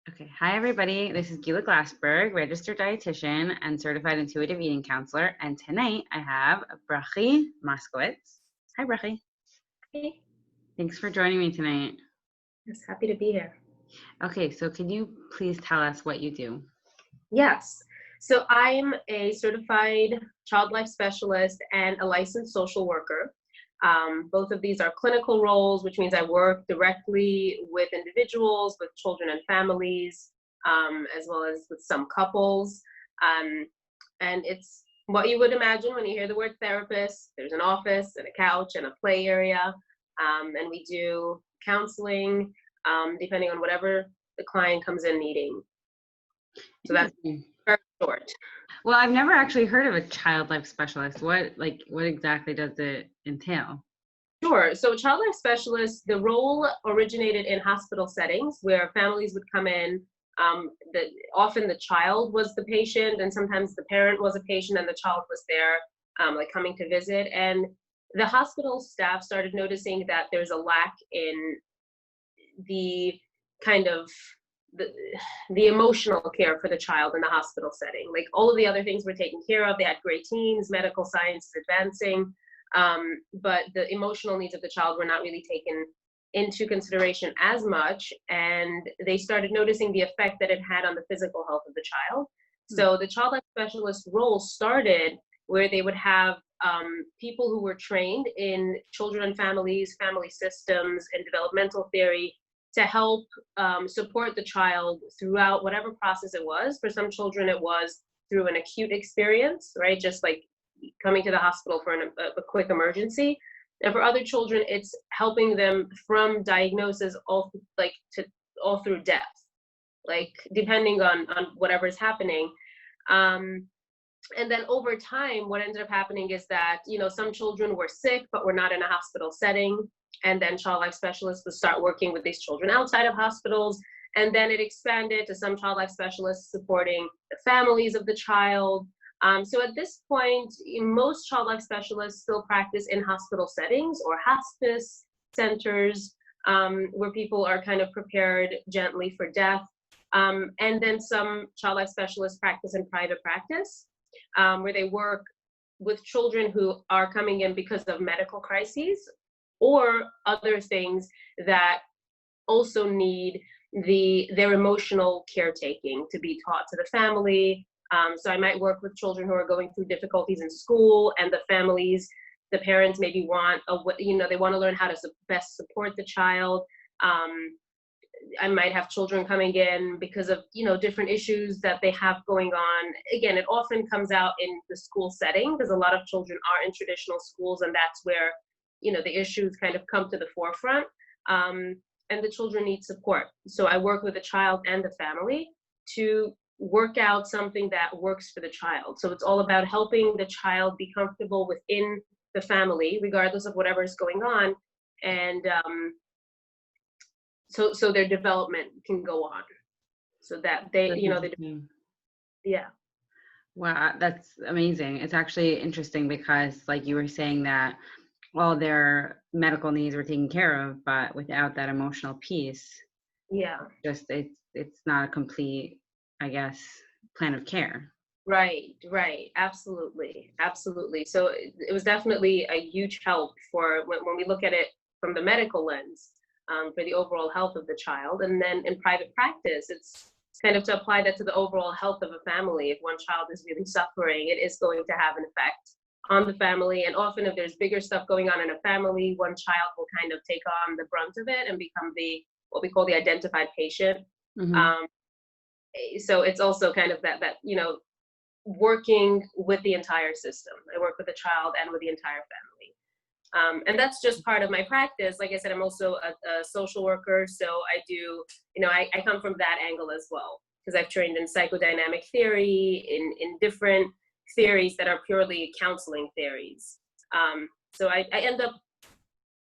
Okay. Hi, everybody. This is Gila Glassberg, registered dietitian and certified intuitive eating counselor. And tonight I have Bruchy Moskovics. Hi, Bruchy. Hey, Thanks for joining me tonight. yes, happy to be here. Okay. So can you please tell us what you do? Yes, so I'm a certified child life specialist and a licensed social worker. Both of these are clinical roles, which means I work directly with individuals, with children and families, as well as with some couples. Um, and it's what you would imagine when you hear the word therapist. There's an office and a couch and a play area, and we do counseling depending on whatever the client comes in needing. So that's Interesting. very short. Well, I've never actually heard of a child life specialist. What exactly does it entail? Sure. So, child life specialist, the role originated in hospital settings where families would come in. Often the child was the patient, and sometimes the parent was a patient, and the child was there, like coming to visit. And the hospital staff started noticing that there's a lack in the kind of the, the emotional care for the child in the hospital setting. Like all of the other things were taken care of. They had great teams, medical science is advancing, but the emotional needs of the child were not really taken into consideration as much. And they started noticing the effect that it had on the physical health of the child. So the child life specialist role started where they would have people who were trained in children and families, family systems, and developmental theory to help support the child throughout whatever process it was. For some children, it was through an acute experience, right? Just like coming to the hospital for a quick emergency. And for other children, it's helping them from diagnosis all through death, like depending on whatever is happening. And then over time, what ended up happening is that, some children were sick, but were not in a hospital setting. And then child life specialists would start working with these children outside of hospitals. And then it expanded to some child life specialists supporting the families of the child. So at this point, most child life specialists still practice in hospital settings or hospice centers, where people are kind of prepared gently for death. And then some child life specialists practice in private practice, where they work with children who are coming in because of medical crises or other things that also need their emotional caretaking to be taught to the family. So I might work with children who are going through difficulties in school, and the families, the parents maybe want they want to learn how to best support the child. I might have children coming in because of, different issues that they have going on. Again, it often comes out in the school setting because a lot of children are in traditional schools, and that's where, the issues kind of come to the forefront. And the children need support. So I work with the child and the family to work out something that works for the child. So it's all about helping the child be comfortable within the family, regardless of whatever is going on. And so their development can go on, so that yeah. Wow, that's amazing. It's actually interesting because, like you were saying, that all their medical needs were taken care of, but without that emotional piece, Yeah. just it's not a complete, I guess, plan of care. Right. Absolutely. So it was definitely a huge help for when we look at it from the medical lens, for the overall health of the child. And then in private practice, it's kind of to apply that to the overall health of a family. If one child is really suffering, it is going to have an effect on the family. And often if there's bigger stuff going on in a family, one child will kind of take on the brunt of it and become what we call the identified patient. Mm-hmm. So it's also kind of that working with the entire system. I work with the child and with the entire family. And that's just part of my practice. Like I said, I'm also a social worker. So I do, I come from that angle as well, because I've trained in psychodynamic theory, in different theories that are purely counseling theories. So I end up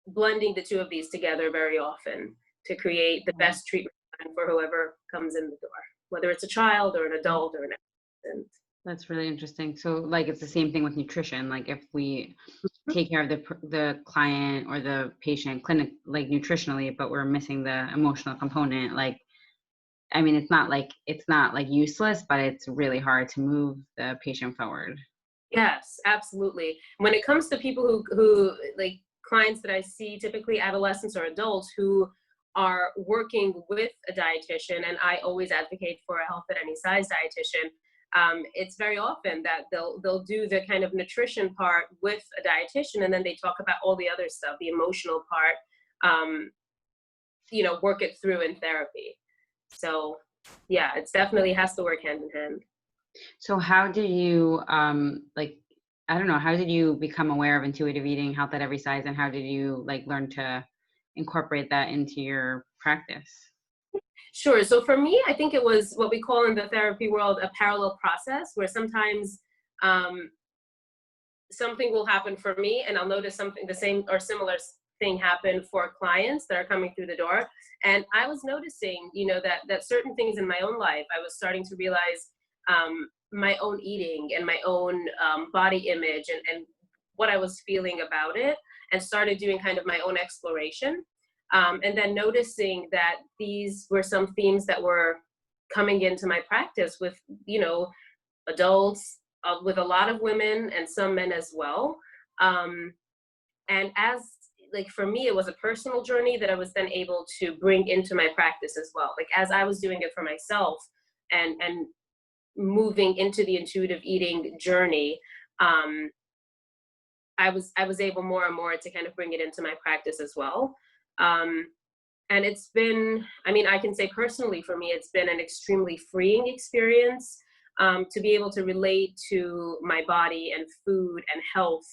blending the two of these together very often to create the best treatment for whoever comes in the door, whether it's a child or an adult or an adolescent. That's really interesting. So, like, it's the same thing with nutrition. Like, if we take care of the client or the patient like nutritionally, but we're missing the emotional component, like, I mean, it's not like useless, but it's really hard to move the patient forward. Yes, absolutely. When it comes to people who like clients that I see, typically adolescents or adults who are working with a dietitian, and I always advocate for a health at any size dietitian. It's very often that they'll do the kind of nutrition part with a dietitian, and then they talk about all the other stuff, the emotional part, work it through in therapy. So yeah, it's definitely has to work hand in hand. So how did you, I don't know, how did you become aware of intuitive eating, health at every size, and how did you learn to incorporate that into your practice? Sure. So for me, I think it was what we call in the therapy world a parallel process, where sometimes something will happen for me and I'll notice something the same or similar thing happen for clients that are coming through the door. And I was noticing, that certain things in my own life, I was starting to realize my own eating and my own body image and what I was feeling about it, and started doing kind of my own exploration. And then noticing that these were some themes that were coming into my practice with, adults, with a lot of women and some men as well. And as for me, it was a personal journey that I was then able to bring into my practice as well. As I was doing it for myself and moving into the intuitive eating journey, I was able more and more to kind of bring it into my practice as well. And it's been, I can say personally for me, it's been an extremely freeing experience to be able to relate to my body and food and health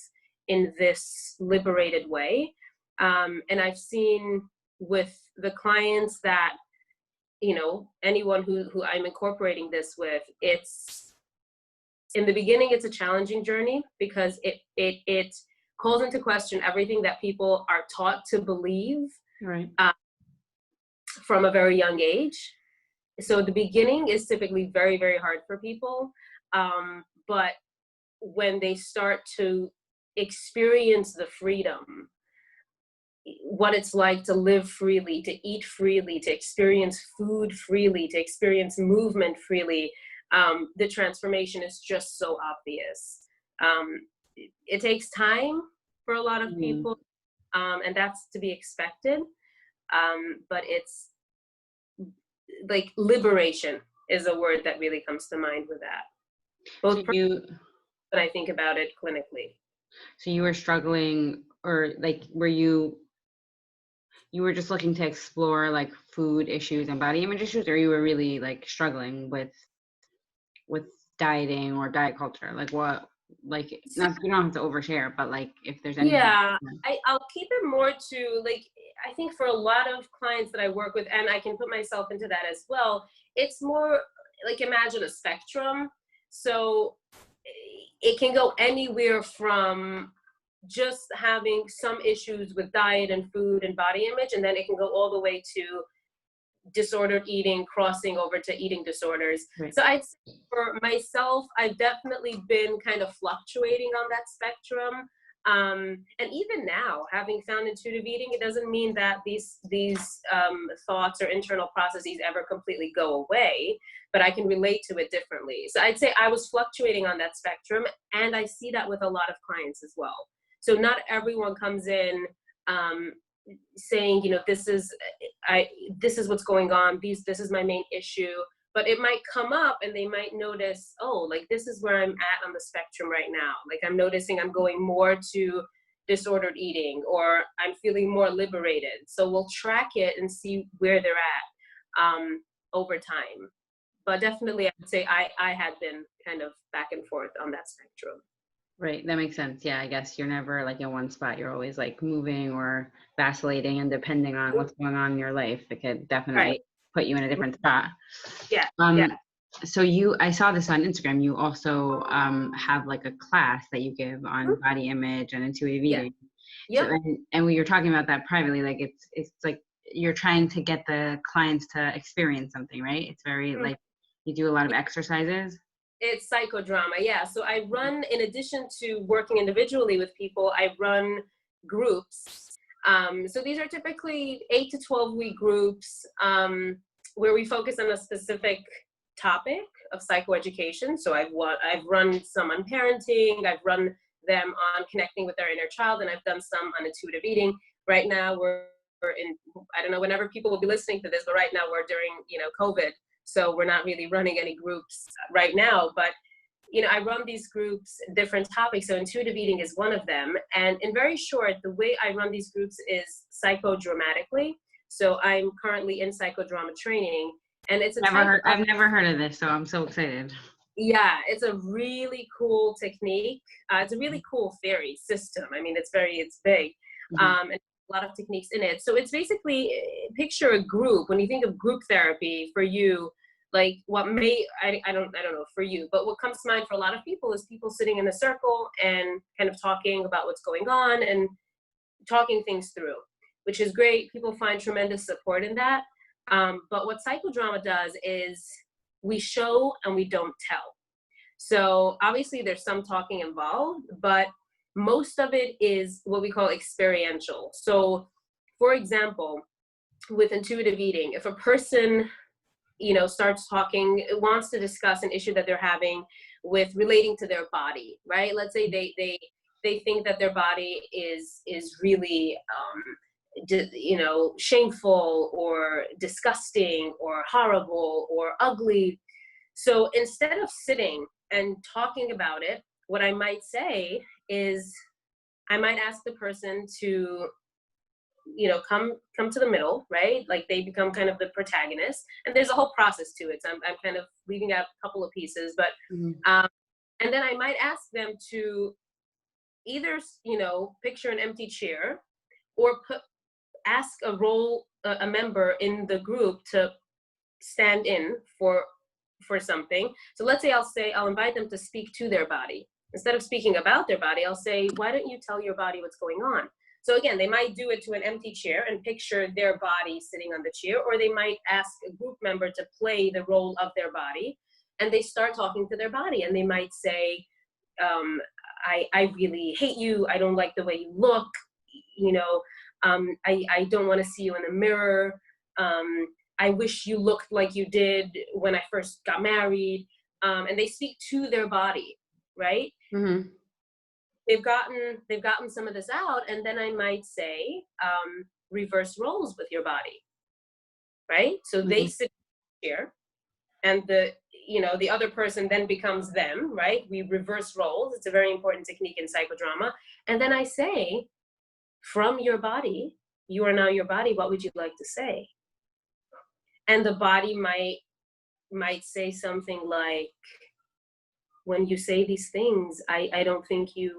in this liberated way. And I've seen with the clients that, anyone who I'm incorporating this with, it's in the beginning, it's a challenging journey because it calls into question everything that people are taught to believe. Right. From a very young age. So the beginning is typically very, very hard for people. But when they start to experience the freedom, what it's like to live freely, to eat freely, to experience food freely, to experience movement freely, the transformation is just so obvious. It takes time for a lot of people, and that's to be expected. But it's liberation is a word that really comes to mind with that. Both when I think about it clinically. So you were struggling, or were you were just looking to explore food issues and body image issues, or you were really struggling with dieting or diet culture? What? Not, you don't have to overshare, but if there's any. Yeah, I'll keep it more to I think for a lot of clients that I work with, and I can put myself into that as well, it's more imagine a spectrum. So it can go anywhere from just having some issues with diet and food and body image, and then it can go all the way to disordered eating, crossing over to eating disorders. Right. So I'd say for myself, I've definitely been kind of fluctuating on that spectrum. And even now, having found intuitive eating, it doesn't mean that these thoughts or internal processes ever completely go away, but I can relate to it differently. So I'd say I was fluctuating on that spectrum, and I see that with a lot of clients as well. So not everyone comes in saying, this is what's going on, this is my main issue, but it might come up and they might notice, oh, this is where I'm at on the spectrum right now. I'm noticing I'm going more to disordered eating, or I'm feeling more liberated. So we'll track it and see where they're at over time. But definitely I would say I had been kind of back and forth on that spectrum. Right. That makes sense. Yeah. I guess you're never in one spot. You're always moving or vacillating, and depending on what's going on in your life, it could definitely put you in a different spot. Yeah. So I saw this on Instagram. You also have a class that you give on body image and intuitive eating. Yeah. So, and we were talking about that privately. It's you're trying to get the clients to experience something, right? It's very you do a lot of exercises. It's psychodrama, yeah. So I run, in addition to working individually with people, I run groups. So these are typically 8 to 12 week groups. where we focus on a specific topic of psychoeducation. So I've run some on parenting, I've run them on connecting with their inner child, and I've done some on intuitive eating. Right now we're in, I don't know whenever people will be listening to this, but right now we're during, COVID. So we're not really running any groups right now, but I run these groups, different topics. So intuitive eating is one of them. And in very short, the way I run these groups is psychodramatically. So I'm currently in psychodrama training, and it's I've never heard of this, so I'm so excited. Yeah, it's a really cool technique. It's a really cool theory system. I mean, it's big, and a lot of techniques in it. So it's basically, picture a group. When you think of group therapy for you, like what I don't know for you, but what comes to mind for a lot of people is people sitting in a circle and kind of talking about what's going on and talking things through, which is great. People find tremendous support in that. But what psychodrama does is we show and we don't tell. So obviously there's some talking involved, but most of it is what we call experiential. So for example, with intuitive eating, if a person starts talking, wants to discuss an issue that they're having with relating to their body, right? Let's say they think that their body is really shameful or disgusting or horrible or ugly. So instead of sitting and talking about it, what I might say is I might ask the person to come to the middle, right? Like they become kind of the protagonist, and there's a whole process to it. So I'm kind of leaving out a couple of pieces, but and then I might ask them to either picture an empty chair or ask a member in the group to stand in for something. So let's say I'll invite them to speak to their body. Instead of speaking about their body, I'll say, why don't you tell your body what's going on? So again, they might do it to an empty chair and picture their body sitting on the chair, or they might ask a group member to play the role of their body, and they start talking to their body, and they might say, I really hate you. I don't like the way you look. I don't want to see you in the mirror. I wish you looked like you did when I first got married. And they speak to their body, right? Mm-hmm. They've gotten some of this out, and then I might say, reverse roles with your body, right? So they sit here, and the other person then becomes them, right? We reverse roles. It's a very important technique in psychodrama. And then I say, from your body, you are now your body. What would you like to say? And the body might say something like, when you say these things, I don't think you're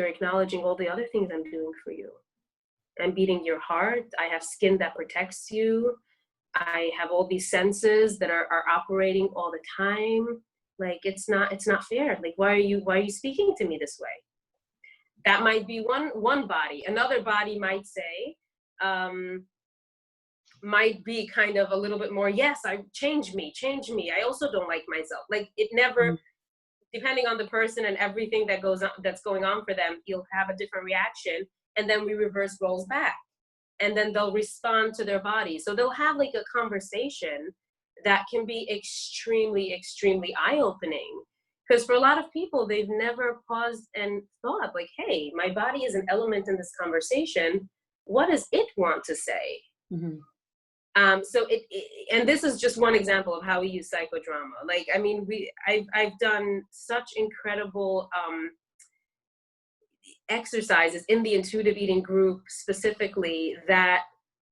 acknowledging all the other things I'm doing for you. I'm beating your heart. I have skin that protects you. I have all these senses that are operating all the time. Like, it's not fair. Like, why are you speaking to me this way? That might be one body. Another body might say, might be kind of a little bit more, yes, change me. I also don't like myself. Like, it never, depending on the person and everything that's going on for them, you'll have a different reaction. And then we reverse roles back, and then they'll respond to their body. So they'll have like a conversation that can be extremely, extremely eye-opening. Because for a lot of people, they've never paused and thought like, hey, my body is an element in this conversation. What does it want to say? Mm-hmm. So and this is just one example of how we use psychodrama. Like, I mean, I've done such incredible exercises in the intuitive eating group specifically that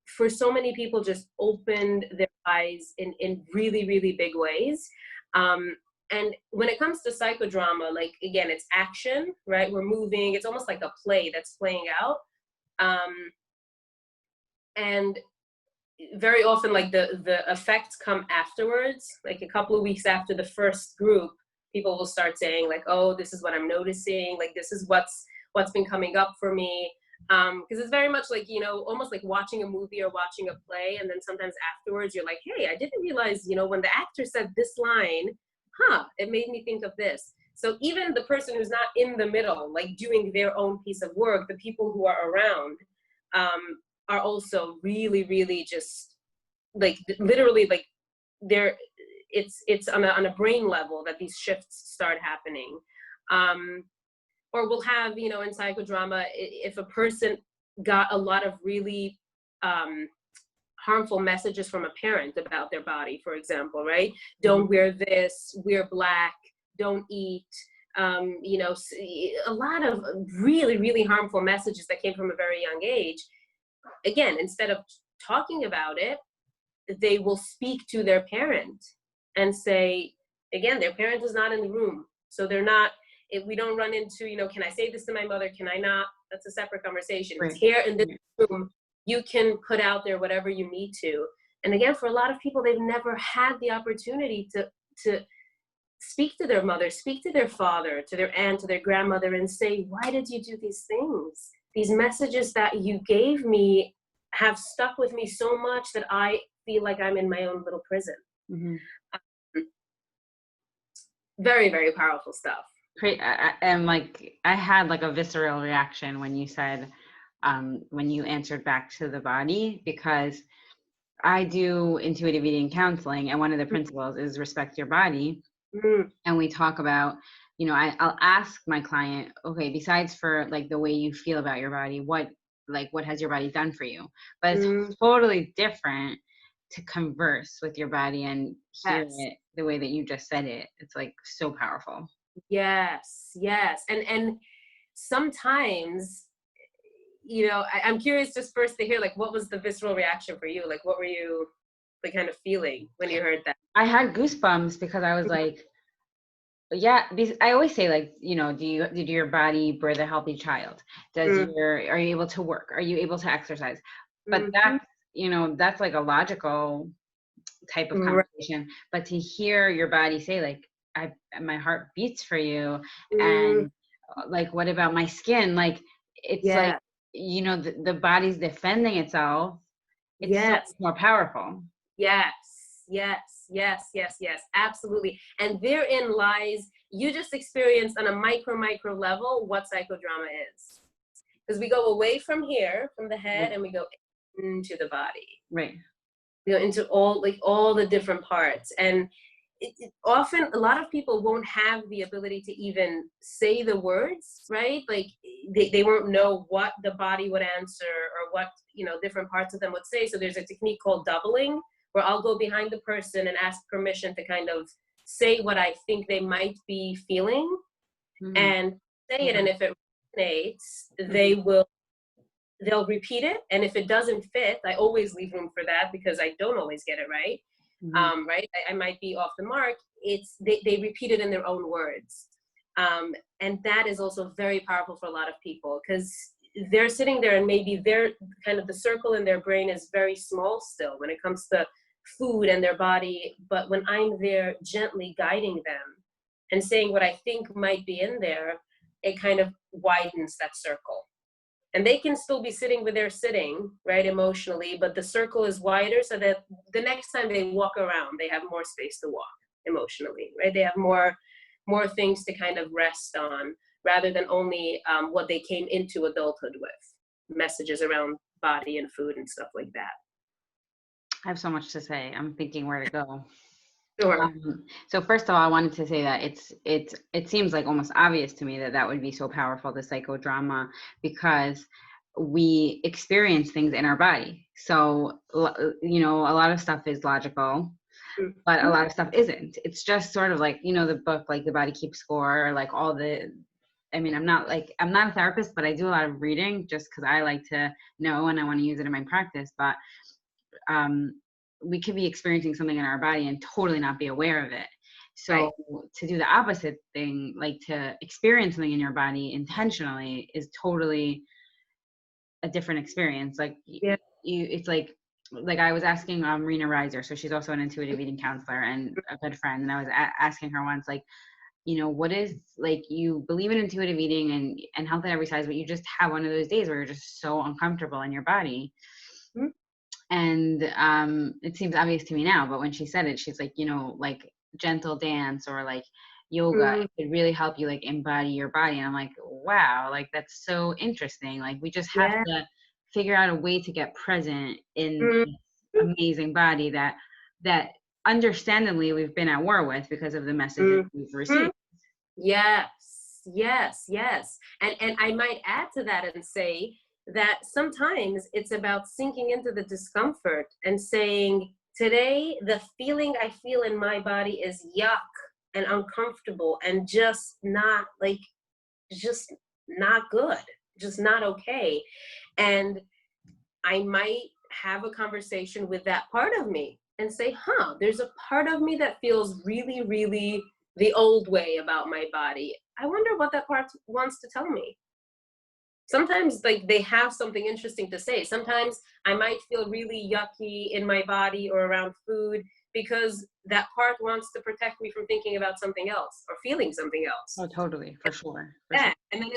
for so many people just opened their eyes in really, really big ways. And when it comes to psychodrama, like, again, it's action, right? We're moving. It's almost like a play that's playing out. And very often, like, the effects come afterwards. Like, a couple of weeks after the first group, people will start saying like, oh, this is what I'm noticing. Like, this is what's been coming up for me. Because it's very much like, almost like watching a movie or watching a play. And then sometimes afterwards you're like, hey, I didn't realize, when the actor said this line, it made me think of this. So even the person who's not in the middle, like doing their own piece of work, the people who are around are also really, really just like literally like there, it's on a brain level that these shifts start happening. Or we'll have, you know, in psychodrama, if a person got a lot of really harmful messages from a parent about their body, for example, right? Don't wear this, wear black, don't eat, you know, a lot of really, really harmful messages that came from a very young age. Again, instead of talking about it, they will speak to their parent and say, again, their parent is not in the room. So they're not, if we don't run into, you know, can I say this to my mother? Can I not? That's a separate conversation. Right. It's here in this room. You can put out there whatever you need to. And again, for a lot of people, they've never had the opportunity to speak to their mother, speak to their father, to their aunt, to their grandmother, and say, why did you do these things? These messages that you gave me have stuck with me so much that I feel like I'm in my own little prison. Very, very powerful stuff. And like, I had like a visceral reaction when you said, when you answered back to the body, because I do intuitive eating counseling, and one of the principles is respect your body. And we talk about, you know, I'll ask my client, okay, besides for like the way you feel about your body, what has your body done for you? But it's totally different to converse with your body and hear it the way that you just said it. It's like so powerful. Yes. And sometimes, you know, I'm curious just first to hear, like, what was the visceral reaction for you? Like, what were you like kind of feeling when you heard that? I had goosebumps because I was like, yeah, because I always say, like, you know, did your body birth a healthy child? Are you able to work? Are you able to exercise? But that's, you know, that's like a logical type of conversation. But to hear your body say, like, my heart beats for you, and like, what about my skin? Like, it's like, you know, the body's defending itself. It's so much more powerful. Yes, absolutely. And therein lies, you just experienced on a micro level what psychodrama is. Because we go away from here, from the head, and we go into the body. Right. You know, into all the different parts. And often a lot of people won't have the ability to even say the words, right? Like they won't know what the body would answer or what, you know, different parts of them would say. So there's a technique called doubling, where I'll go behind the person and ask permission to kind of say what I think they might be feeling and say it. And if it resonates, they'll repeat it. And if it doesn't fit, I always leave room for that, because I don't always get it right. Right? I might be off the mark. They repeat it in their own words. And that is also very powerful for a lot of people, because they're sitting there and maybe they're kind of, the circle in their brain is very small still when it comes to food and their body. But when I'm there gently guiding them and saying what I think might be in there, it kind of widens that circle. And they can still be sitting where they're sitting, right, emotionally, but the circle is wider, so that the next time they walk around, they have more space to walk emotionally, right? They have more things to kind of rest on, rather than only what they came into adulthood with, messages around body and food and stuff like that. I have so much to say. I'm thinking where to go. Sure. So first of all, I wanted to say that it seems like almost obvious to me that would be so powerful, the psychodrama, because we experience things in our body. So, you know, a lot of stuff is logical, but a lot of stuff isn't. It's just sort of like, you know, the book, like The Body Keeps Score, or like all the, I mean, I'm not a therapist, but I do a lot of reading just because I like to know and I want to use it in my practice. But we could be experiencing something in our body and totally not be aware of it. So to do the opposite thing, like to experience something in your body intentionally, is totally a different experience. Like it's like I was asking Rena Reiser, so she's also an intuitive eating counselor and a good friend, and I was asking her once, like, you know, what is, like, you believe in intuitive eating and health at every size, but you just have one of those days where you're just so uncomfortable in your body. And it seems obvious to me now, but when she said it, she's like, you know, like gentle dance or like yoga, it could really help you like embody your body. And I'm like, wow, like that's so interesting. Like we just have to figure out a way to get present in amazing body that understandably we've been at war with because of the messages we've received. Yes, yes, yes. And I might add to that and say that sometimes it's about sinking into the discomfort and saying, today, the feeling I feel in my body is yuck and uncomfortable and just not good, just not okay. And I might have a conversation with that part of me and say, there's a part of me that feels really, really the old way about my body. I wonder what that part wants to tell me. Sometimes they have something interesting to say. Sometimes I might feel really yucky in my body or around food because that part wants to protect me from thinking about something else or feeling something else. Oh, totally, for sure. Yeah. And then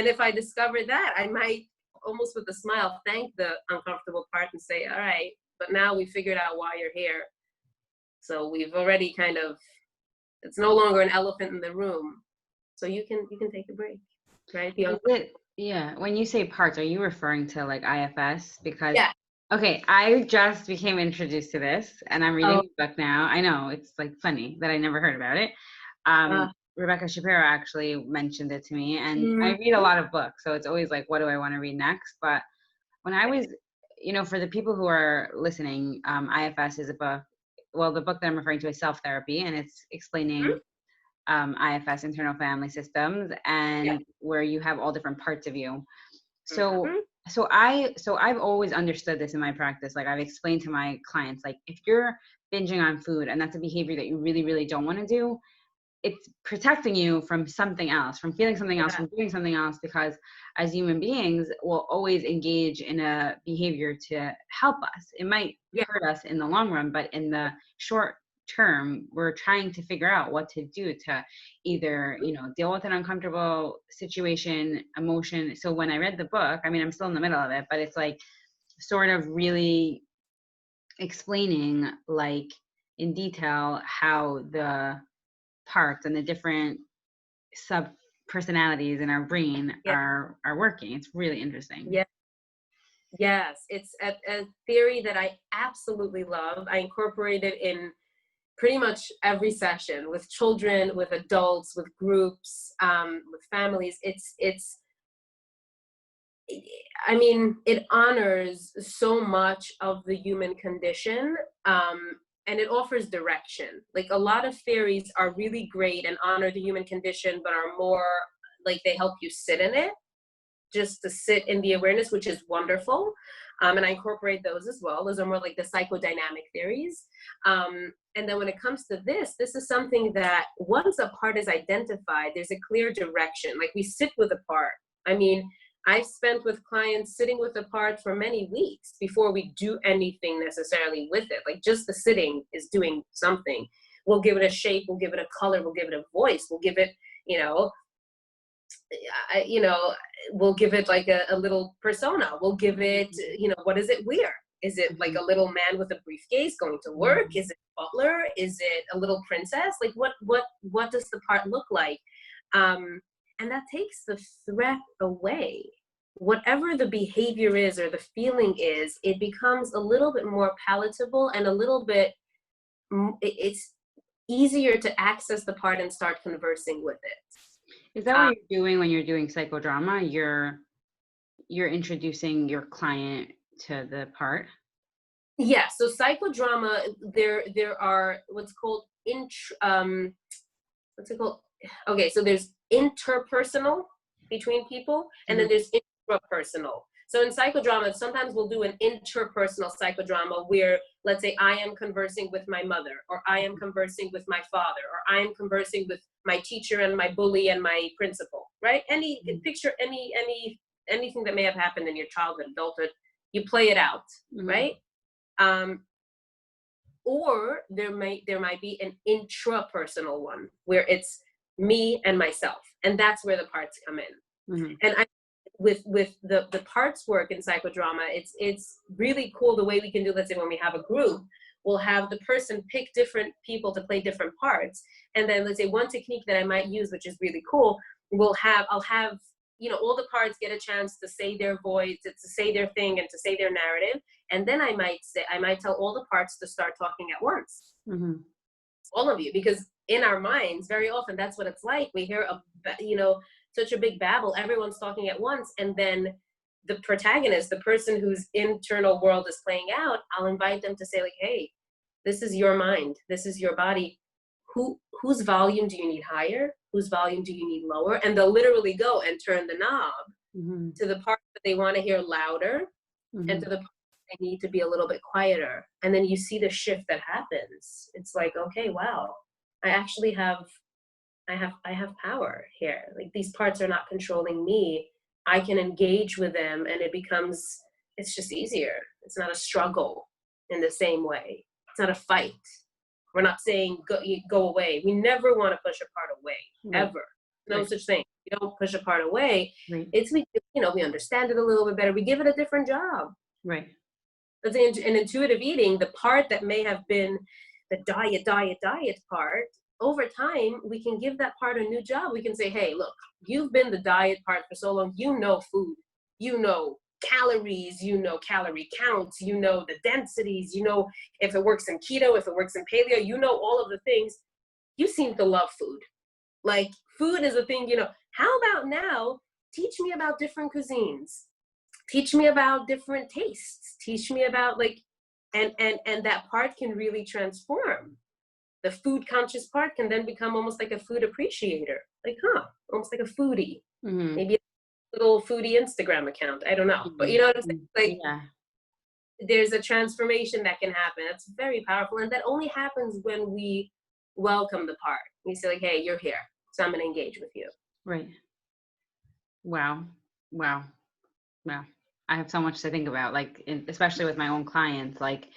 if I discover that, I might almost with a smile thank the uncomfortable part and say, all right, but now we figured out why you're here. So we've already it's no longer an elephant in the room. So you can take a break, right? Yeah. When you say parts, are you referring to like IFS? Because yeah. Okay, I just became introduced to this, and I'm reading the book now. I know, it's like funny that I never heard about it. Rebecca Shapiro actually mentioned it to me, and I read a lot of books, so it's always like, what do I want to read next? But when I was, for the people who are listening, IFS is a book. Well, the book that I'm referring to is Self-Therapy, and it's explaining IFS, internal family systems, and where you have all different parts of you. So I've always understood this in my practice. Like I've explained to my clients, like if you're binging on food and that's a behavior that you really, really don't want to do, it's protecting you from something else, from feeling something else, from doing something else, because as human beings, we'll always engage in a behavior to help us. It might hurt us in the long run, but in the short term, we're trying to figure out what to do to either, deal with an uncomfortable situation, emotion. So when I read the book, I mean, I'm still in the middle of it, but it's like sort of really explaining like in detail how the parts and the different sub personalities in our brain are working. It's really interesting. Yes, it's a theory that I absolutely love. I incorporate it in pretty much every session with children, with adults, with groups, with families. I mean, it honors so much of the human condition, and it offers direction. Like a lot of theories are really great and honor the human condition, but are more like they help you sit in it, just to sit in the awareness, which is wonderful. And I incorporate those as well. Those are more like the psychodynamic theories. And then when it comes to this is something that once a part is identified, there's a clear direction. Like we sit with a part. I mean, I've spent with clients sitting with a part for many weeks before we do anything necessarily with it. Like just the sitting is doing something. We'll give it a shape, we'll give it a color, we'll give it a voice, we'll give it, we'll give it like a little persona. We'll give it, what does it wear? Is it like a little man with a briefcase going to work? Is it a butler? Is it a little princess? Like what does the part look like? And that takes the threat away. Whatever the behavior is or the feeling is, it becomes a little bit more palatable and a little bit, it's easier to access the part and start conversing with it. Is that what you're doing when you're doing psychodrama? You're introducing your client to the part? Yeah, so psychodrama, there are what's called okay, so there's interpersonal between people, and then there's intrapersonal. So in psychodrama, sometimes we'll do an interpersonal psychodrama where, let's say, I am conversing with my mother, or I am conversing with my father, or I am conversing with my teacher and my bully and my principal, right? Picture anything that may have happened in your childhood, adulthood, you play it out, right? Or there might be an intrapersonal one where it's me and myself, and that's where the parts come in. And with the parts work in psychodrama, it's really cool the way we can do. Let's say when we have a group, we'll have the person pick different people to play different parts, and then let's say one technique that I might use, which is really cool, I'll have all the parts get a chance to say their voice, to say their thing, and to say their narrative. And then I might tell all the parts to start talking at once. Mm-hmm. All of you, because in our minds, very often that's what it's like. We hear such a big babble, everyone's talking at once, and then the protagonist, the person whose internal world is playing out, I'll invite them to say, like, hey, this is your mind, this is your body. Whose volume do you need higher? Whose volume do you need lower? And they'll literally go and turn the knob Mm-hmm. to the part that they want to hear louder, Mm-hmm. and to the part that they need to be a little bit quieter. And then you see the shift that happens. It's like, okay, wow, I actually have power here. Like, these parts are not controlling me. I can engage with them, and it's just easier. It's not a struggle in the same way. It's not a fight. We're not saying go away. We never want to push a part away, ever. No such thing. We don't push a part away. Right. We understand it a little bit better. We give it a different job. Right. Let's say in intuitive eating, the part that may have been the diet part, over time, we can give that part a new job. We can say, hey, look, you've been the diet part for so long. You know food. You know calories, calorie counts, the densities, if it works in keto, if it works in paleo, all of the things. You seem to love food. Like, food is a thing, How about now, teach me about different cuisines. Teach me about different tastes. Teach me about, like, and that part can really transform. The food conscious part can then become almost like a food appreciator. Like, almost like a foodie. Mm-hmm. Maybe little foodie Instagram account. I don't know. But you know what I'm saying? Like, there's a transformation that can happen. It's very powerful. And that only happens when we welcome the part. We say, like, hey, you're here, so I'm going to engage with you. Right. Wow. I have so much to think about, like, especially with my own clients. Like,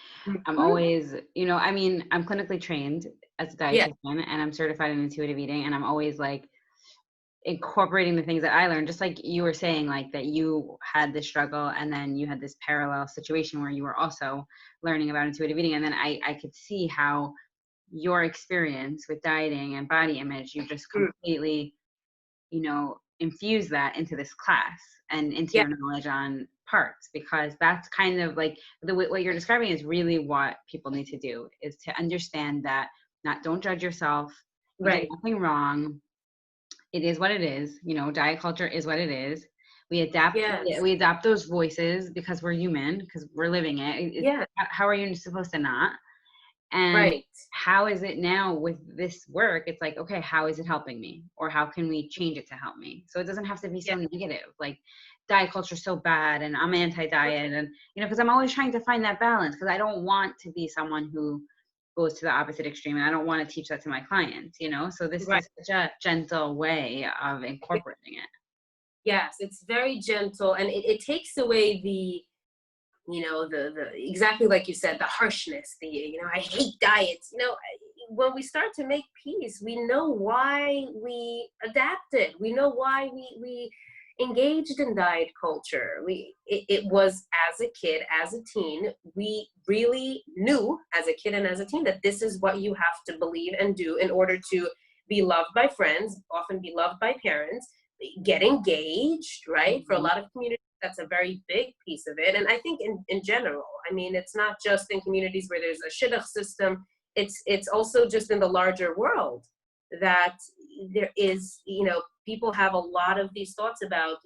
I'm always, I'm clinically trained as a dietitian, and I'm certified in intuitive eating. And I'm always, like, incorporating the things that I learned, just like you were saying, like, that you had this struggle and then you had this parallel situation where you were also learning about intuitive eating. And then I could see how your experience with dieting and body image, you just completely, infuse that into this class and into your knowledge on parts, because that's kind of like what you're describing is really what people need to do, is to understand that don't judge yourself. You did nothing wrong. It is what it is. Diet culture is what it is. We adapt. We adopt those voices because we're human, because we're living it. How are you supposed to not? And how is it now with this work? It's like, okay, how is it helping me? Or how can we change it to help me? So it doesn't have to be so negative. Like, diet culture is so bad and I'm anti-diet, and because I'm always trying to find that balance, because I don't want to be someone who goes to the opposite extreme, and I don't want to teach that to my clients, so this is such a gentle way of incorporating it. Yes, it's very gentle, and it takes away the exactly like you said, the harshness, I hate diets. When we start to make peace, we know why we adapted. We know why we engaged in diet culture. It was as a kid, as a teen, we really knew as a kid and as a teen that this is what you have to believe and do in order to be loved by friends, often be loved by parents, get engaged, right? For a lot of communities, that's a very big piece of it. And I think in general, it's not just in communities where there's a shidduch system, it's also just in the larger world that there is, people have a lot of these thoughts about,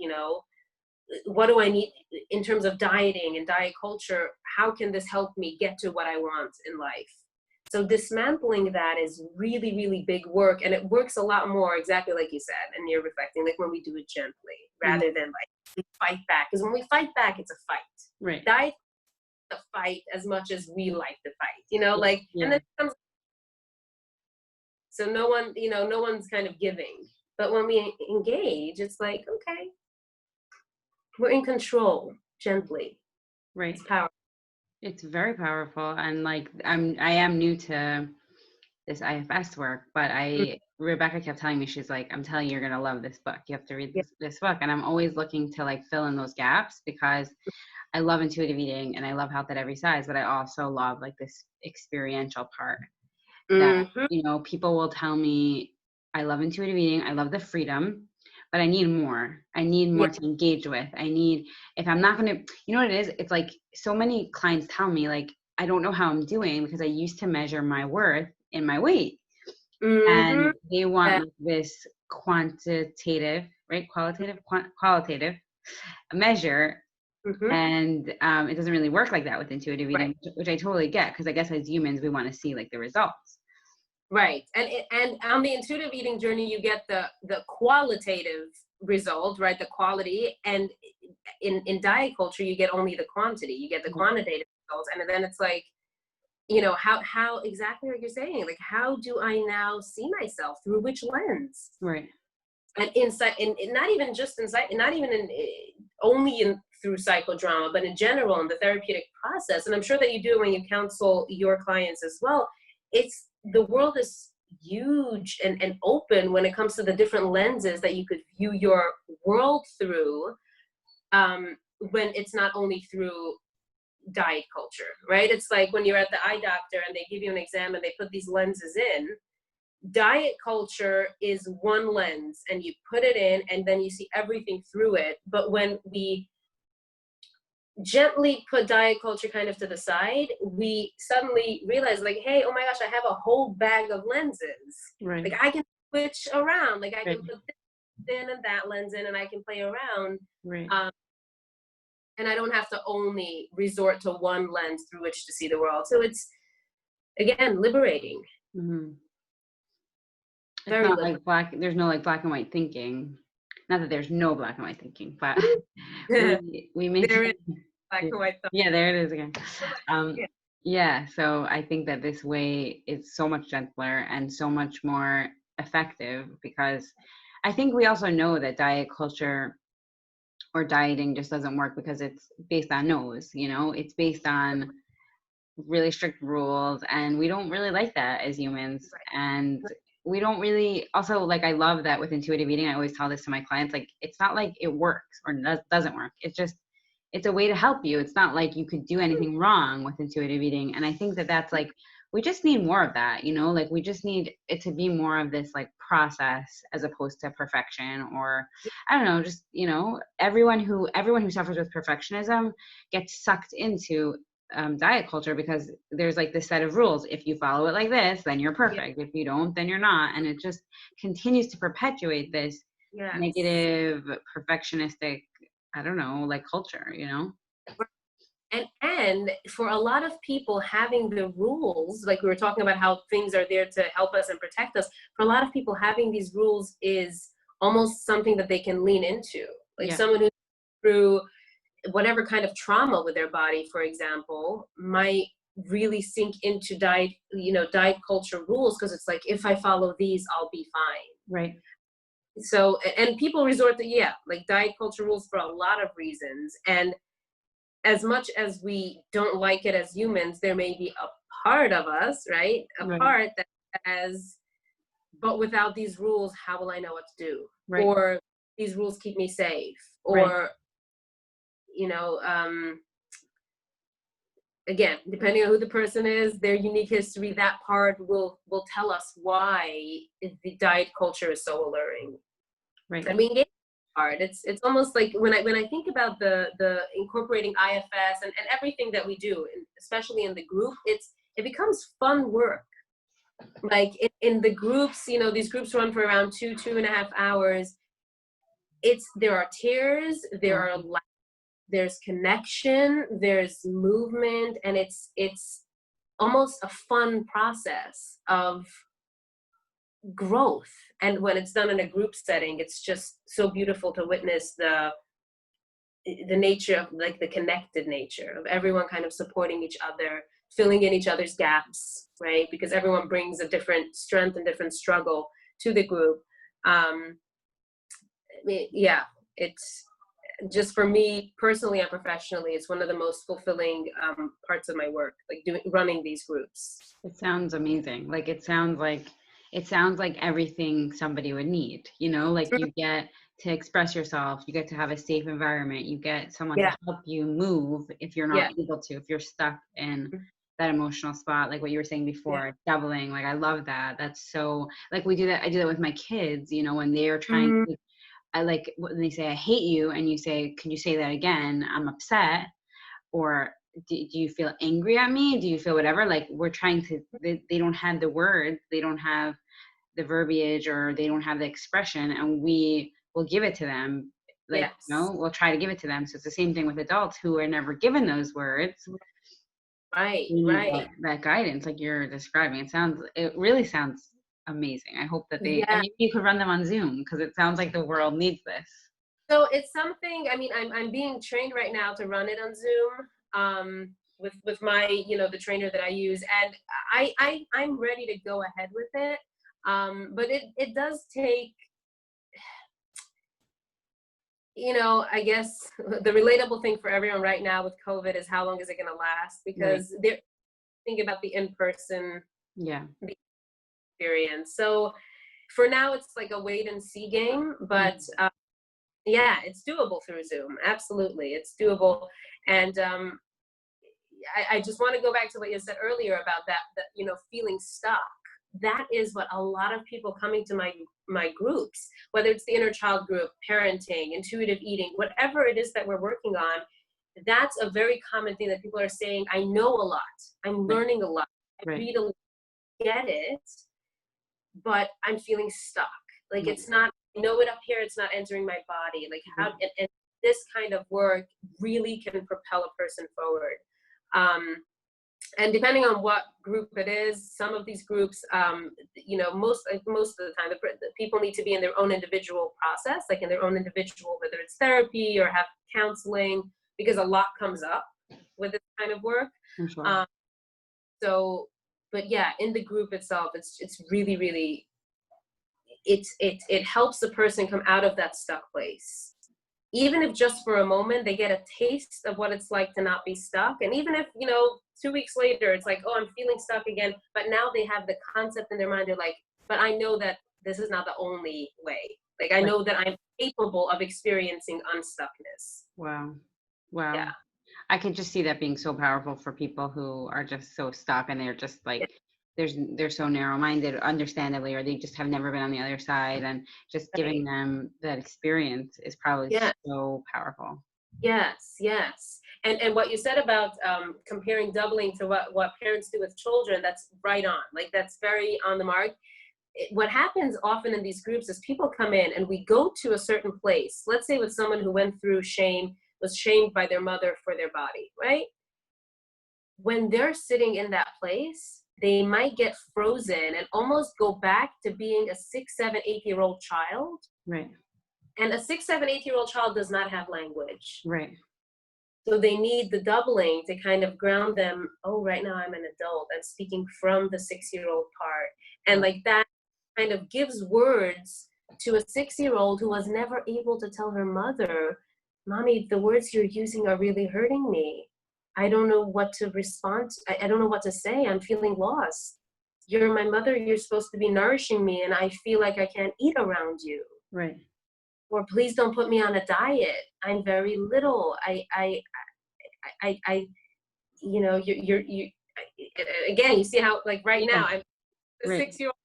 what do I need in terms of dieting and diet culture? How can this help me get to what I want in life? So dismantling that is really, really big work. And it works a lot more, exactly like you said, and you're reflecting, like when we do it gently, rather than like we fight back. Because when we fight back, it's a fight. Right. Diet is a fight as much as we like to fight, and then it becomes, so no one's kind of giving. But when we engage, it's like, okay, we're in control, gently. Right. It's powerful. It's very powerful. And like, I am new to this IFS work, but Rebecca kept telling me, she's like, I'm telling you, you're going to love this book. You have to read this book. And I'm always looking to like fill in those gaps, because I love intuitive eating and I love health at every size, but I also love like this experiential part that, people will tell me, I love intuitive eating. I love the freedom, but I need more. I need Yeah. more to engage with. I need, if I'm not going to, you know what it is? It's like so many clients tell me, like, I don't know how I'm doing because I used to measure my worth in my weight. Mm-hmm. And they want like this quantitative, right? Qualitative measure. Mm-hmm. And it doesn't really work like that with intuitive Right. eating, which I totally get, because I guess as humans, we want to see like the results. Right. And on the intuitive eating journey, you get the qualitative result, right? The quality. And in diet culture, you get only the quantity. You get the quantitative results. And then it's like, you know, how exactly what you're saying, like, how do I now see myself, through which lens? Right. And inside, and not even just inside, not even in only in through psychodrama, but in general in the therapeutic process. And I'm sure that you do when you counsel your clients as well. It's, the world is huge and open when it comes to the different lenses that you could view your world through, when it's not only through diet culture, right? It's like when you're at the eye doctor and they give you an exam and they put these lenses in. Diet culture is one lens and you put it in and then you see everything through it. But when we gently put diet culture kind of to the side, we suddenly realize, like, hey, oh my gosh, I have a whole bag of lenses. Right. Like, I can switch around, like I Right. can put this in and that lens in and I can play around. Right. And I don't have to only resort to one lens through which to see the world. So it's, again, liberating. Mm-hmm. It's Very not liberating. like there's no like black and white thinking. Not that there's no black and white thinking, but we make There is black and white thought. Yeah, there it is again. Yeah. Yeah, so I think that this way is so much gentler and so much more effective, because I think we also know that diet culture or dieting just doesn't work because it's based on no's, you know, it's based on really strict rules, and we don't really like that as humans. And we don't really, also, like, I love that with intuitive eating, I always tell this to my clients, like, it's not like it works or doesn't work. It's just, it's a way to help you. It's not like you could do anything wrong with intuitive eating. And I think that that's like, we just need more of that, you know, like we just need it to be more of this like process as opposed to perfection, or I don't know, just, you know, everyone who suffers with perfectionism gets sucked into diet culture, because there's like this set of rules. If you follow it like this, then you're perfect. If you don't, then you're not. And it just continues to perpetuate this negative, perfectionistic, I don't know, like culture, you know? And for a lot of people, having the rules, like we were talking about how things are there to help us and protect us, for a lot of people, having these rules is almost something that they can lean into. Like someone who's through whatever kind of trauma with their body, for example, might really sink into diet culture rules, because it's like, if I follow these, I'll be fine. Right. So, and people resort to, like diet culture rules for a lot of reasons. And as much as we don't like it as humans, there may be a part of us, right? Part that says, but without these rules, how will I know what to do? Right. Or these rules keep me safe. Or, you know, again, depending on who the person is, their unique history, that part will tell us why the diet culture is so alluring. Right. And we engage hard. It's almost like when I think about the incorporating IFS and everything that we do, especially in the group, it becomes fun work. Like in the groups, you know, these groups run for around 2.5 hours. There are tears, there's connection, there's movement, and it's almost a fun process of growth. And when it's done in a group setting, it's just so beautiful to witness the nature of, like, the connected nature of everyone kind of supporting each other, filling in each other's gaps, right? Because everyone brings a different strength and different struggle to the group. It's just, for me personally and professionally, it's one of the most fulfilling parts of my work, like running these groups. It sounds amazing. Like it sounds like everything somebody would need, you know, like you get to express yourself, you get to have a safe environment, you get someone to help you move if you're not able to, if you're stuck in that emotional spot, like what you were saying before, doubling. Like I love that. That's so, like I do that with my kids, you know, when they are trying to I like when they say I hate you, and you say, can you say that again? I'm upset. Or do you feel angry at me? Do you feel whatever? Like we're trying to, they don't have the words, they don't have the verbiage, or they don't have the expression, and we will give it to them. Like, Yes. you know, we'll try to give it to them. So it's the same thing with adults who are never given those words. Right, We need right. that guidance like you're describing. It really sounds amazing. I hope that they, and Yeah. maybe you could run them on Zoom, because it sounds like the world needs this. So it's something, I mean, I'm being trained right now to run it on Zoom, with my, you know, the trainer that I use, and I'm ready to go ahead with it. But it does take, you know, I guess the relatable thing for everyone right now with COVID is how long is it going to last? Because they're thinking about the in-person Yeah. experience. So for now, it's like a wait and see game, but yeah, it's doable through Zoom. Absolutely, it's doable. And I just want to go back to what you said earlier about that, you know, feeling stuck. That is what a lot of people coming to my groups, whether it's the inner child group, parenting, intuitive eating, whatever it is that we're working on, that's a very common thing that people are saying, I know a lot, I'm learning a lot, I read a lot, get it, but I'm feeling stuck. Like it's not, I know it up here, it's not entering my body. Like how, and this kind of work really can propel a person forward. And depending on what group it is, some of these groups, you know, most of the time, the people need to be in their own individual process, like in their own individual, whether it's therapy or have counseling, because a lot comes up with this kind of work. Sure. So, but yeah, in the group itself, it's really, really, it helps the person come out of that stuck place. Even if just for a moment they get a taste of what it's like to not be stuck. And even if, you know, 2 weeks later, it's like, oh, I'm feeling stuck again. But now they have the concept in their mind. They're like, but I know that this is not the only way. Like, I know that I'm capable of experiencing unstuckness. Wow. Wow. Yeah. I could just see that being so powerful for people who are just so stuck, and they're just like, they're so narrow-minded, understandably, or they just have never been on the other side, and just giving them that experience is probably so powerful. Yes, yes. And what you said about comparing doubling to what parents do with children, that's right on. Like, that's very on the mark. What happens often in these groups is people come in and we go to a certain place. Let's say with someone who went through shame, was shamed by their mother for their body, right? When they're sitting in that place, they might get frozen and almost go back to being a 6, 7, 8-year-old child. Right. And a 6, 7, 8-year-old child does not have language. Right. So they need the doubling to kind of ground them. Oh, right now I'm an adult. I'm speaking from the 6-year-old part. And like that kind of gives words to a 6-year-old who was never able to tell her mother, Mommy, the words you're using are really hurting me. I don't know what to respond to. I don't know what to say. I'm feeling lost. You're my mother. You're supposed to be nourishing me, and I feel like I can't eat around you. Right. Or please don't put me on a diet. I'm very little. I you know, you again, you see how, like, right now, I'm a 6-year-old,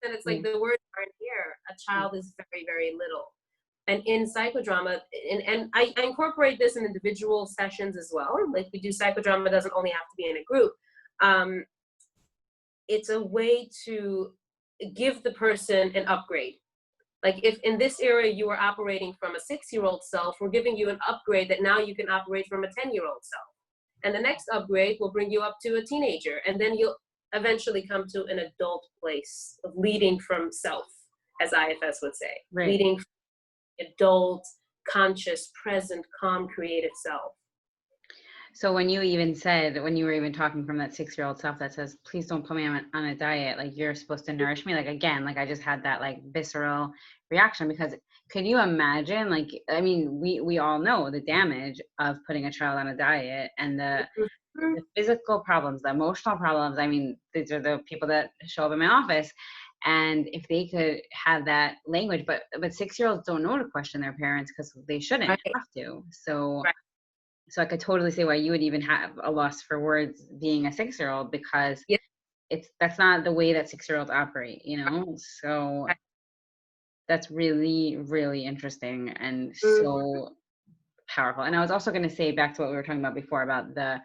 and it's like the words aren't here. A child is very, very little. And in psychodrama, and I incorporate this in individual sessions as well. Like, we do psychodrama, doesn't only have to be in a group. It's a way to give the person an upgrade. Like, if in this area you are operating from a 6-year-old self, we're giving you an upgrade that now you can operate from a 10-year-old self. And the next upgrade will bring you up to a teenager. And then you'll eventually come to an adult place of leading from self, as IFS would say. Right. Leading from adult, conscious, present, calm, creative self. So when you even said, when you were even talking from that 6-year-old self that says, please don't put me on a diet, like, you're supposed to nourish me, like, again, like, I just had that, like, visceral reaction, because could you imagine, like, I mean, we all know the damage of putting a child on a diet, and the physical problems, the emotional problems. I mean, these are the people that show up in my office, and if they could have that language, but 6-year-olds don't know to question their parents, because they shouldn't have to. So So I could totally see why you would even have a loss for words being a 6-year-old, because that's not the way that 6-year-olds operate, you know? So That's really, really interesting and Mhm. so powerful. And I was also going to say back to what we were talking about before about the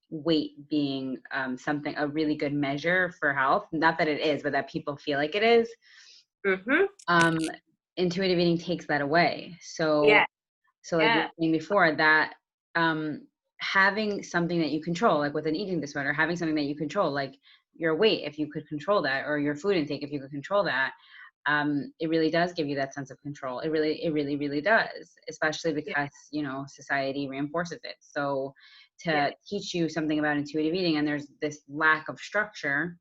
weight being something, a really good measure for health. Not that it is, but that people feel like it is. Mhm. Um, intuitive eating takes that away. Yeah. So like you Yeah. were saying before, that having something that you control, like with an eating disorder, having something that you control, like your weight, if you could control that, or your food intake, if you could control that, it really does give you that sense of control. It really, really does, especially Yeah. because, you know, society reinforces it. So Yeah. to teach you something about intuitive eating and there's this lack of structure,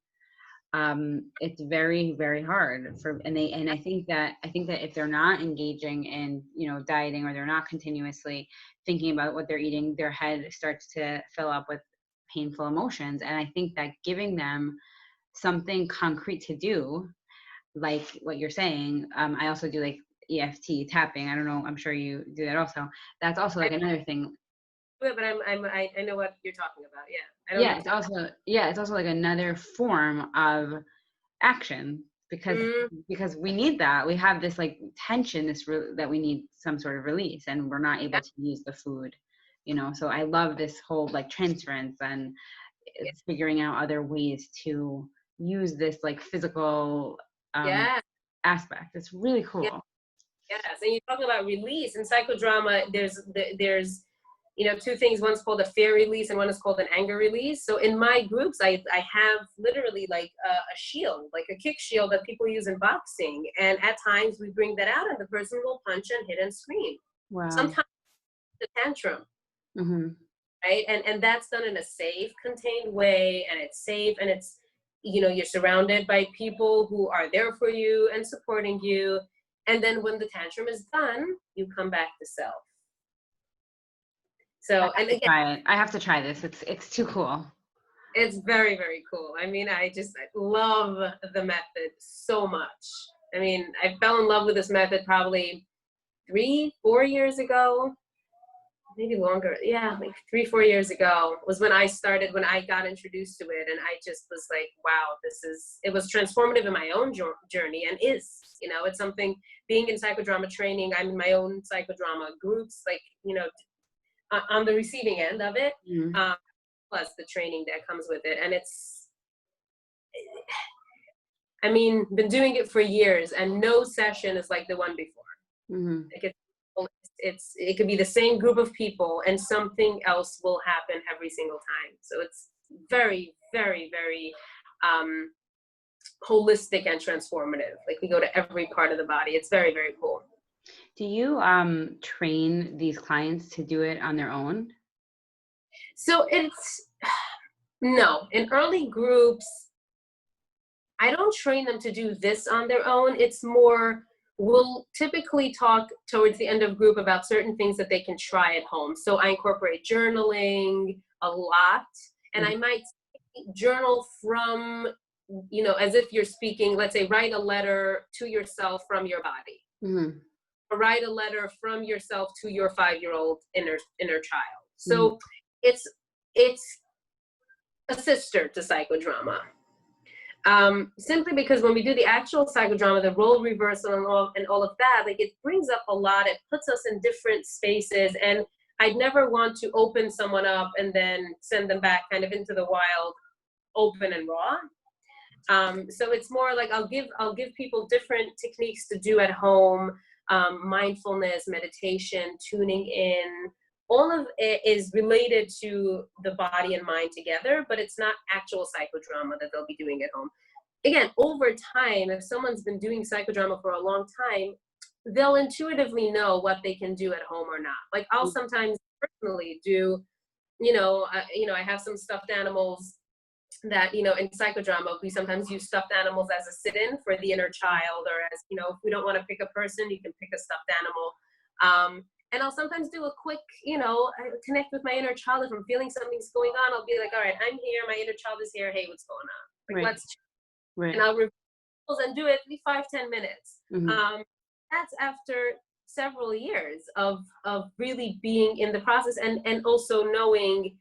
it's very, very hard for, and I think that if they're not engaging in, you know, dieting, or they're not continuously thinking about what they're eating, their head starts to fill up with painful emotions. And I think that giving them something concrete to do, like what you're saying, I also do like EFT tapping. I don't know, I'm sure you do that also. That's also I like another thing. do it, but I know what you're talking about. Yeah. I don't Yeah, know. it's also like another form of action, Mm, because we need that. We have this like tension, that we need some sort of release, and we're not yeah. able to use the food, you know. So I love this whole like transference and Yeah. figuring out other ways to use this like physical um Yeah. aspect. It's really Yeah. cool. Yes. And you're talking about release in psychodrama. There's two things. One's called a fear release, and one is called an anger release. So in my groups, I have literally like a shield, like a kick shield that people use in boxing. And at times we bring that out, and the person will punch and hit and scream. Wow. Sometimes it's a tantrum, Hmm. right? And that's done in a safe, contained way, and it's safe, and it's you're surrounded by people who are there for you and supporting you. And then when the tantrum is done, you come back to self. I So, have and to again, try it. I have to try this. It's too cool. it's very, very cool. I mean, I love the method so much. I mean, I fell in love with this method probably 3-4 years ago, maybe longer. Yeah, like 3-4 years ago was when I got introduced to it. And I just was like, wow, it was transformative in my own journey, and it's something. Being in psychodrama training, I'm in my own psychodrama groups, like, on the receiving end of it. Mhm. Um, Plus the training that comes with it. And been doing it for years, and no session is like the one before. Mhm. Like it could be the same group of people, and something else will happen every single time. So it's very, very, very holistic and transformative. Like, we go to every part of the body. It's very, very cool. Do you train these clients to do it on their own? So no, in early groups, I don't train them to do this on their own. It's more, we'll typically talk towards the end of group about certain things that they can try at home. So I incorporate journaling a lot, and I might journal from, as if you're speaking, let's say, write a letter to yourself from your body, Mm-hmm. or write a letter from yourself to your 5-year-old inner child. Mm-hmm. So it's a sister to psychodrama. Simply because when we do the actual psychodrama, the role reversal and all of that, like, it brings up a lot. It puts us in different spaces, and I'd never want to open someone up and then send them back kind of into the wild, open and raw. So it's more like I'll give people different techniques to do at home, mindfulness, meditation, tuning in. All of it is related to the body and mind together, but it's not actual psychodrama that they'll be doing at home. Again, over time, if someone's been doing psychodrama for a long time, they'll intuitively know what they can do at home or not. Like, I'll sometimes personally do, I have some stuffed animals that, in psychodrama, we sometimes use stuffed animals as a sit-in for the inner child, or as, if we don't want to pick a person, you can pick a stuffed animal. And I'll sometimes do a quick, I connect with my inner child. If I'm feeling something's going on, I'll be like, all right, I'm here, my inner child is here, hey, what's going on? Like, Right. let's chat. Right. And I'll reveal and do it 5-10 minutes. Mm-hmm. That's after several years of really being in the process, and also knowing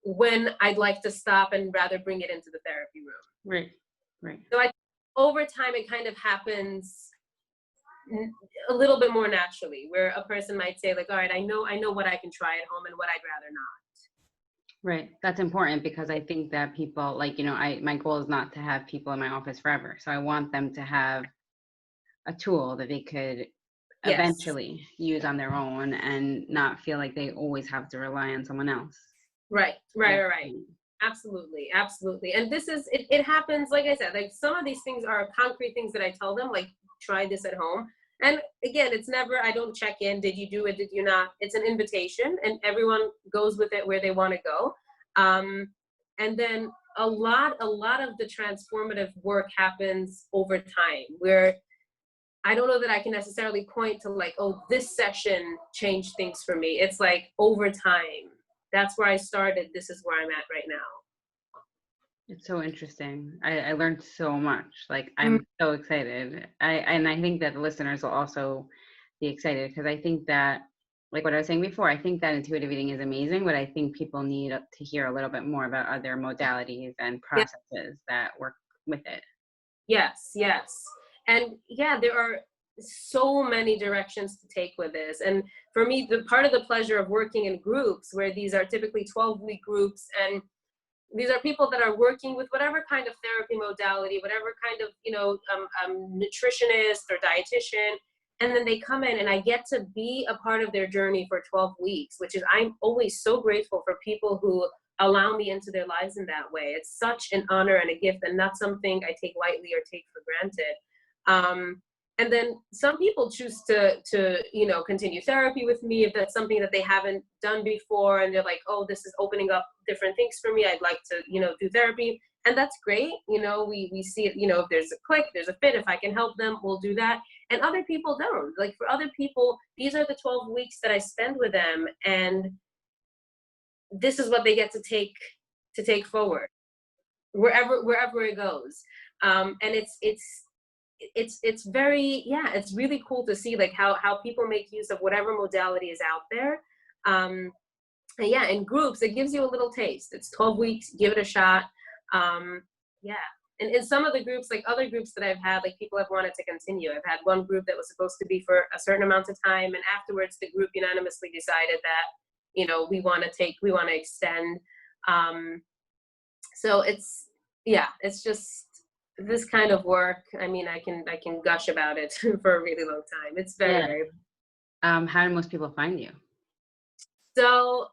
when I'd like to stop and rather bring it into the therapy room. Right. Right. So over time, it kind of happens a little bit more naturally, where a person might say like, all right, I know what I can try at home and what I'd rather not. Right. That's important, because I think that people, like, my goal is not to have people in my office forever. So I want them to have a tool that they could Yes. eventually use on their own and not feel like they always have to rely on someone else. Right. Absolutely. And this is, it happens, like I said, like some of these things are concrete things that I tell them, like, try this at home. And again, it's never, I don't check in, did you do it, did you not? It's an invitation, and everyone goes with it where they want to go. And then a lot of the transformative work happens over time, where I don't know that I can necessarily point to like, oh, this session changed things for me. It's like over time. That's where I started. This is where I'm at right now. It's so interesting. I learned so much. Like, I'm so excited. And I think that the listeners will also be excited, because I think that, like what I was saying before, I think that intuitive eating is amazing, but I think people need to hear a little bit more about other modalities and processes that work with it. Yes. And yeah, there are so many directions to take with this. And for me, the part of the pleasure of working in groups, where these are typically 12-week groups, and these are people that are working with whatever kind of therapy modality, whatever kind of, nutritionist or dietitian, and then they come in and I get to be a part of their journey for 12 weeks, which is, I'm always so grateful for people who allow me into their lives in that way. It's such an honor and a gift, and not something I take lightly or take for granted. And then some people choose to continue therapy with me if that's something that they haven't done before, and they're like, oh, this is opening up different things for me. I'd like to, do therapy. And that's great. We see it, if there's a click, there's a fit, if I can help them, we'll do that. And other people don't. Like, for other people, these are the 12 weeks that I spend with them, and this is what they get to take forward wherever it goes. And it's very, it's really cool to see like how people make use of whatever modality is out there. And in groups, it gives you a little taste. It's 12 weeks, give it a shot. And in some of the groups, like other groups that I've had, like people have wanted to continue. I've had one group that was supposed to be for a certain amount of time, and afterwards the group unanimously decided that, we want to extend. So it's just this kind of work. I mean, I can gush about it for a really long time. It's very. How do most people find you? So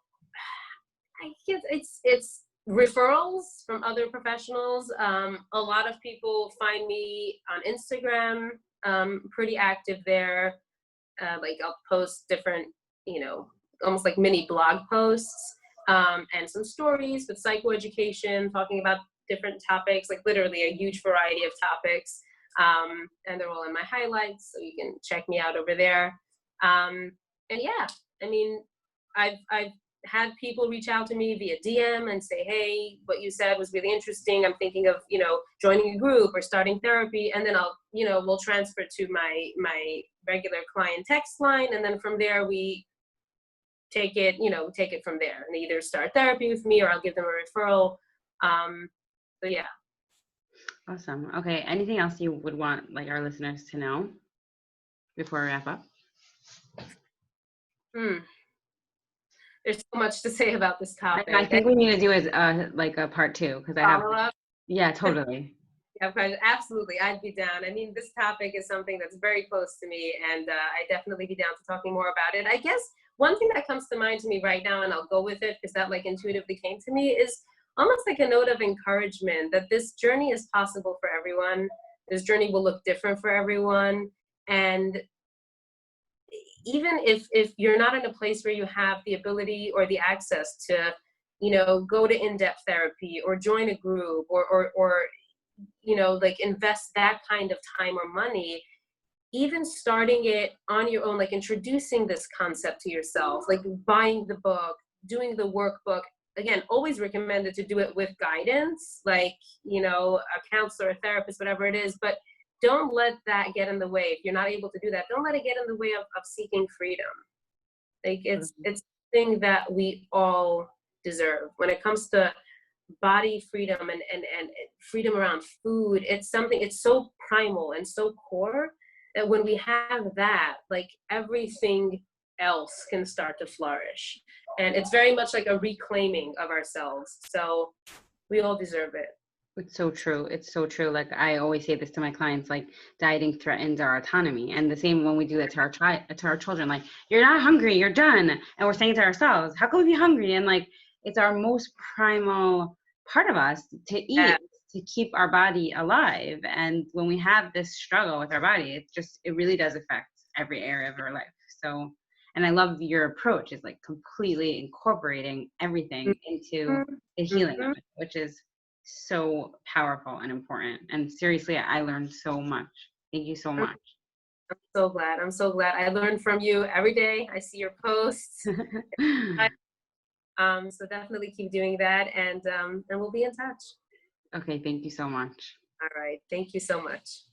I guess it's referrals from other professionals. A lot of people find me on Instagram, pretty active there. Like I'll post different, almost like mini blog posts, and some stories with psychoeducation, talking about different topics, like literally a huge variety of topics. And they're all in my highlights, so you can check me out over there. And yeah, I mean, I've had people reach out to me via DM and say, hey, what you said was really interesting. I'm thinking of, joining a group or starting therapy. And then I'll, we'll transfer to my regular client text line. And then from there, we take it from there, and either start therapy with me or I'll give them a referral. So yeah. Awesome. Okay. Anything else you would want like our listeners to know before we wrap up? There's so much to say about this topic. I think we need to do is like a part 2, because I have. Yeah, totally. Yeah, absolutely. I'd be down. I mean, this topic is something that's very close to me, and I'd definitely be down to talking more about it. I guess one thing that comes to mind to me right now, and I'll go with it because that like intuitively came to me, is almost like a note of encouragement that this journey is possible for everyone. This journey will look different for everyone. And even if you're not in a place where you have the ability or the access to, go to in-depth therapy or join a group or like invest that kind of time or money, even starting it on your own, like introducing this concept to yourself, like buying the book, doing the workbook. Again, always recommended to do it with guidance, like, a counselor, a therapist, whatever it is, but don't let that get in the way. If you're not able to do that, don't let it get in the way of seeking freedom. Like it's a thing that we all deserve. When it comes to body freedom and freedom around food, it's something, it's so primal and so core that when we have that, like everything else can start to flourish. And it's very much like a reclaiming of ourselves. So we all deserve it. It's so true. It's so true. Like I always say this to my clients, like dieting threatens our autonomy. And the same when we do that to our children, like, you're not hungry, you're done. And we're saying to ourselves, how can we be hungry? And like, it's our most primal part of us to eat, Yeah. to keep our body alive. And when we have this struggle with our body, it really does affect every area of our life. So, and I love your approach is like completely incorporating everything into the healing of it, which is so powerful and important. And seriously, I learned so much. Thank you so much. I'm so glad. I'm so glad. I learn from you every day. I see your posts. So definitely keep doing that, and we'll be in touch. Okay, thank you so much. All right. Thank you so much.